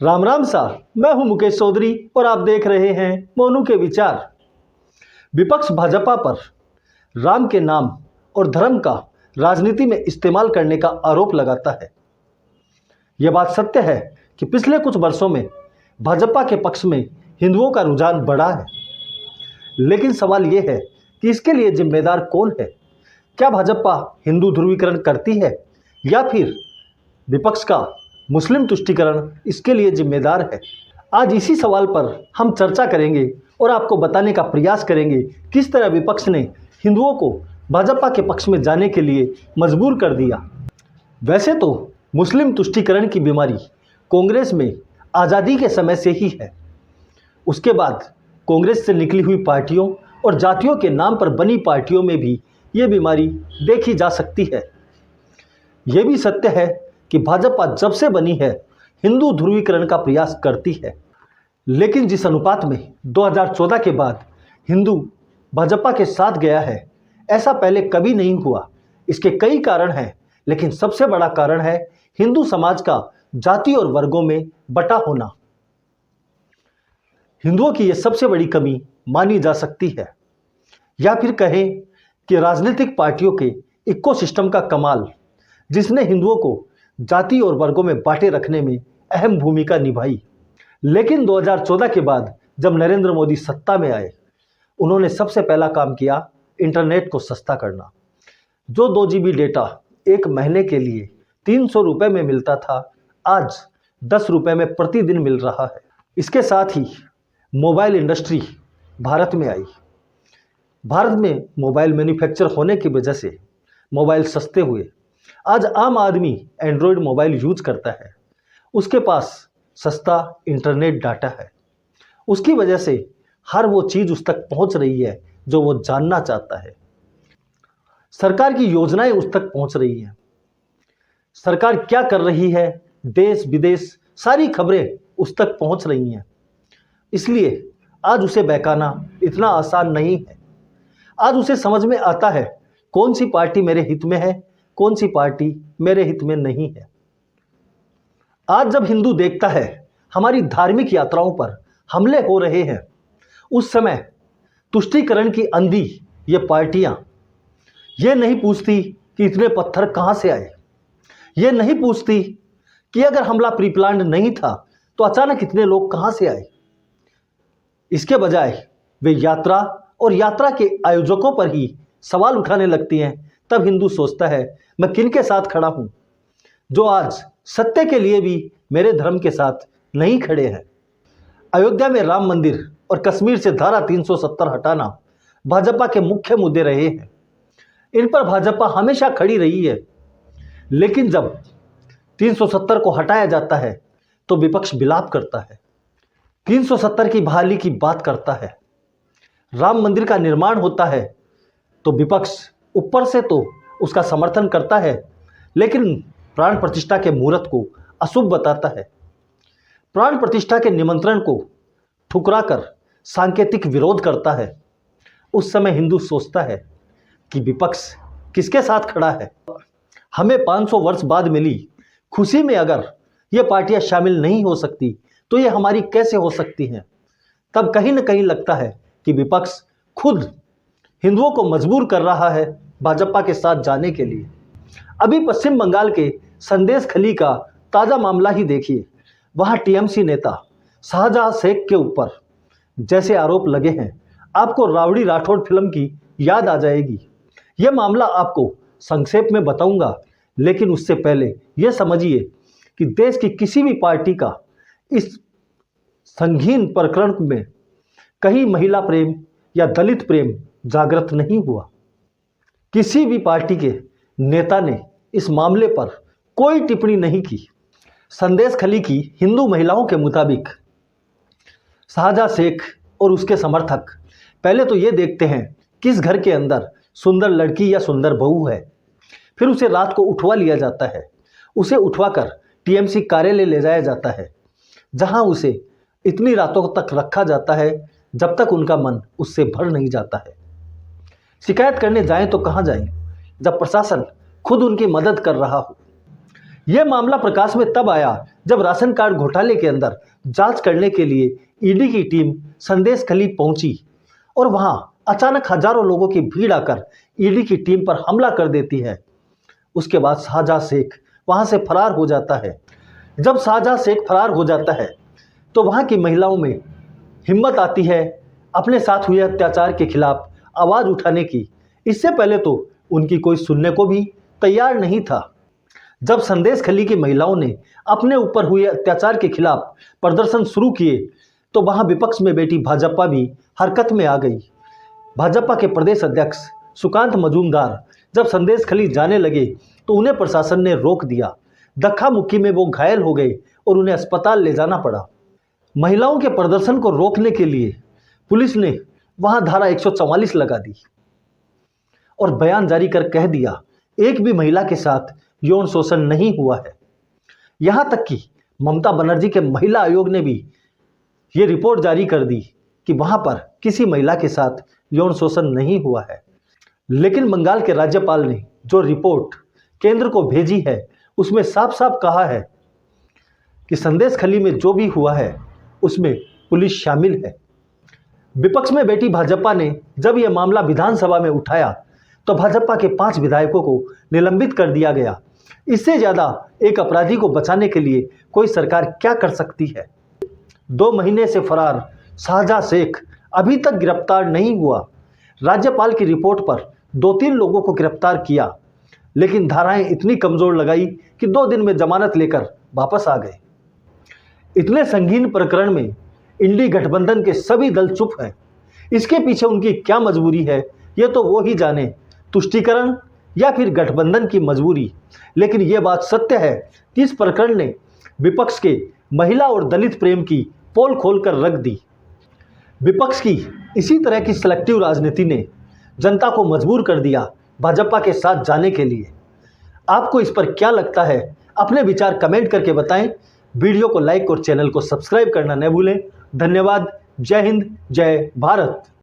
राम राम सा। मैं हूं मुकेश चौधरी और आप देख रहे हैं मोनू के विचार। विपक्ष भाजपा पर राम के नाम और धर्म का राजनीति में इस्तेमाल करने का आरोप लगाता है। यह बात सत्य है कि पिछले कुछ वर्षों में भाजपा के पक्ष में हिंदुओं का रुझान बढ़ा है, लेकिन सवाल यह है कि इसके लिए जिम्मेदार कौन है। क्या भाजपा हिंदू ध्रुवीकरण करती है या फिर विपक्ष का मुस्लिम तुष्टीकरण इसके लिए जिम्मेदार है? आज इसी सवाल पर हम चर्चा करेंगे और आपको बताने का प्रयास करेंगे किस तरह विपक्ष ने हिंदुओं को भाजपा के पक्ष में जाने के लिए मजबूर कर दिया। वैसे तो मुस्लिम तुष्टीकरण की बीमारी कांग्रेस में आज़ादी के समय से ही है। उसके बाद कांग्रेस से निकली हुई पार्टियों और जातियों के नाम पर बनी पार्टियों में भी ये बीमारी देखी जा सकती है। ये भी सत्य है कि भाजपा जब से बनी है हिंदू ध्रुवीकरण का प्रयास करती है, लेकिन जिस अनुपात में 2014 के बाद हिंदू भाजपा के साथ गया है, ऐसा पहले कभी नहीं हुआ। इसके कई कारण हैं, लेकिन सबसे बड़ा कारण है हिंदू समाज का जाति और वर्गों में बटा होना। हिंदुओं की यह सबसे बड़ी कमी मानी जा सकती है, या फिर कहें कि राजनीतिक पार्टियों के इकोसिस्टम का कमाल, जिसने हिंदुओं को जाति और वर्गों में बांटे रखने में अहम भूमिका निभाई। लेकिन 2014 के बाद जब नरेंद्र मोदी सत्ता में आए, उन्होंने सबसे पहला काम किया इंटरनेट को सस्ता करना। जो 2 GB डेटा एक महीने के लिए 300 रुपये में मिलता था, आज 10 रुपये में प्रतिदिन मिल रहा है। इसके साथ ही मोबाइल इंडस्ट्री भारत में आई। भारत में मोबाइल मैन्युफैक्चर होने की वजह से मोबाइल सस्ते हुए। आज आम आदमी एंड्रॉयड मोबाइल यूज करता है, उसके पास सस्ता इंटरनेट डाटा है। उसकी वजह से हर वो चीज़ उस तक पहुंच रही है जो वो जानना चाहता है। सरकार की योजनाएं उस तक पहुंच रही हैं। सरकार क्या कर रही है, देश विदेश सारी खबरें उस तक पहुंच रही हैं। इसलिए आज उसे बहकाना इतना आसान नहीं है। आज उसे समझ में आता है कौन सी पार्टी मेरे हित में है, कौन सी पार्टी मेरे हित में नहीं है। आज जब हिंदू देखता है हमारी धार्मिक यात्राओं पर हमले हो रहे हैं, उस समय तुष्टीकरण की अंधी ये पार्टियां ये नहीं पूछती कि इतने पत्थर कहां से आए। ये नहीं पूछती कि अगर हमला प्री प्लान्ड नहीं था तो अचानक इतने लोग कहां से आए। इसके बजाय वे यात्रा और यात्रा के आयोजकों पर ही सवाल उठाने लगती हैं। तब हिंदू सोचता है मैं किन के साथ खड़ा हूं, जो आज सत्य के लिए भी मेरे धर्म के साथ नहीं खड़े हैं। अयोध्या में राम मंदिर और कश्मीर से धारा 370 हटाना भाजपा के मुख्य मुद्दे रहे हैं। इन पर भाजपा हमेशा खड़ी रही है, लेकिन जब 370 को हटाया जाता है तो विपक्ष विलाप करता है, 370 की बहाली की बात करता है। राम मंदिर का निर्माण होता है तो विपक्ष ऊपर से तो उसका समर्थन करता है, लेकिन प्राण प्रतिष्ठा के मुहूर्त को अशुभ बताता है। प्राण प्रतिष्ठा के निमंत्रण को ठुकराकर सांकेतिक विरोध करता है। उस समय हिंदू सोचता है कि विपक्ष किसके साथ खड़ा है। हमें 500 वर्ष बाद मिली खुशी में अगर ये पार्टियां शामिल नहीं हो सकती तो ये हमारी कैसे हो सकती हैं। तब कहीं न कहीं लगता है कि विपक्ष खुद हिंदुओं को मजबूर कर रहा है भाजपा के साथ जाने के लिए। अभी पश्चिम बंगाल के संदेश खली का ताज़ा मामला ही देखिए। वहाँ टीएमसी नेता शाहजहां शेख के ऊपर जैसे आरोप लगे हैं, आपको रावड़ी राठौड़ फिल्म की याद आ जाएगी। यह मामला आपको संक्षेप में बताऊंगा, लेकिन उससे पहले यह समझिए कि देश की किसी भी पार्टी का इस संगीन प्रकरण में कहीं महिला प्रेम या दलित प्रेम जागृत नहीं हुआ। किसी भी पार्टी के नेता ने इस मामले पर कोई टिप्पणी नहीं की। संदेश खली की हिंदू महिलाओं के मुताबिक शाहजहां शेख और उसके समर्थक पहले तो ये देखते हैं किस घर के अंदर सुंदर लड़की या सुंदर बहू है, फिर उसे रात को उठवा लिया जाता है। उसे उठवाकर टीएमसी कार्यालय ले जाया जाता है, जहां उसे इतनी रातों तक रखा जाता है जब तक उनका मन उससे भर नहीं जाता है। शिकायत करने जाएं तो कहां जाएं जब प्रशासन खुद उनकी मदद कर रहा हो। यह मामला प्रकाश में तब आया जब राशन कार्ड घोटाले के अंदर जांच करने के लिए ईडी की टीम संदेशखाली पहुंची और वहां अचानक हजारों लोगों की भीड़ आकर ईडी की टीम पर हमला कर देती है। उसके बाद शाहजहां शेख वहां से फरार हो जाता है। जब शाहजहां शेख फरार हो जाता है तो वहां की महिलाओं में हिम्मत आती है अपने साथ हुए अत्याचार के खिलाफ आवाज उठाने की। इससे पहले तो उनकी कोई सुनने को भी तैयार नहीं था। जब संदेशखाली की महिलाओं ने अपने ऊपर हुए अत्याचार के खिलाफ प्रदर्शन शुरू किए तो वहां विपक्ष में बैठी भाजपा भी हरकत में आ गई। भाजपा के प्रदेश अध्यक्ष सुकांत मजूमदार जब संदेशखाली जाने लगे तो उन्हें प्रशासन ने रोक दिया। धक्का मुक्की में वो घायल हो गए और उन्हें अस्पताल ले जाना पड़ा। महिलाओं के प्रदर्शन को रोकने के लिए पुलिस ने वहां धारा 144 लगा दी और बयान जारी कर कह दिया एक भी महिला के साथ यौन शोषण नहीं हुआ है। यहां तक कि ममता बनर्जी के महिला आयोग ने भी ये रिपोर्ट जारी कर दी कि वहां पर किसी महिला के साथ यौन शोषण नहीं हुआ है। लेकिन बंगाल के राज्यपाल ने जो रिपोर्ट केंद्र को भेजी है उसमें साफ साफ कहा है कि संदेशखाली में जो भी हुआ है उसमें पुलिस शामिल है। विपक्ष में बैठी भाजपा ने जब यह मामला विधानसभा में उठाया तो भाजपा के 5 विधायकों को निलंबित कर दिया गया। इससे ज्यादा एक अपराधी को बचाने के लिए कोई सरकार क्या कर सकती है। 2 महीने से फरार शाहजहां शेख अभी तक गिरफ्तार नहीं हुआ। राज्यपाल की रिपोर्ट पर 2-3 लोगों को गिरफ्तार किया लेकिन धाराएं इतनी कमजोर लगाई कि 2 दिन में जमानत लेकर वापस आ गए। इतने संगीन प्रकरण में इंडी गठबंधन के सभी दल चुप हैं। इसके पीछे उनकी क्या मजबूरी है ये तो वो ही जाने, तुष्टीकरण या फिर गठबंधन की मजबूरी। लेकिन यह बात सत्य है कि इस प्रकरण ने विपक्ष के महिला और दलित प्रेम की पोल खोलकर रख दी। विपक्ष की इसी तरह की सिलेक्टिव राजनीति ने जनता को मजबूर कर दिया भाजपा के साथ जाने के लिए। आपको इस पर क्या लगता है? अपने विचार कमेंट करके बताएं। वीडियो को लाइक और चैनल को सब्सक्राइब करना न भूलें। धन्यवाद। जय हिंद, जय भारत।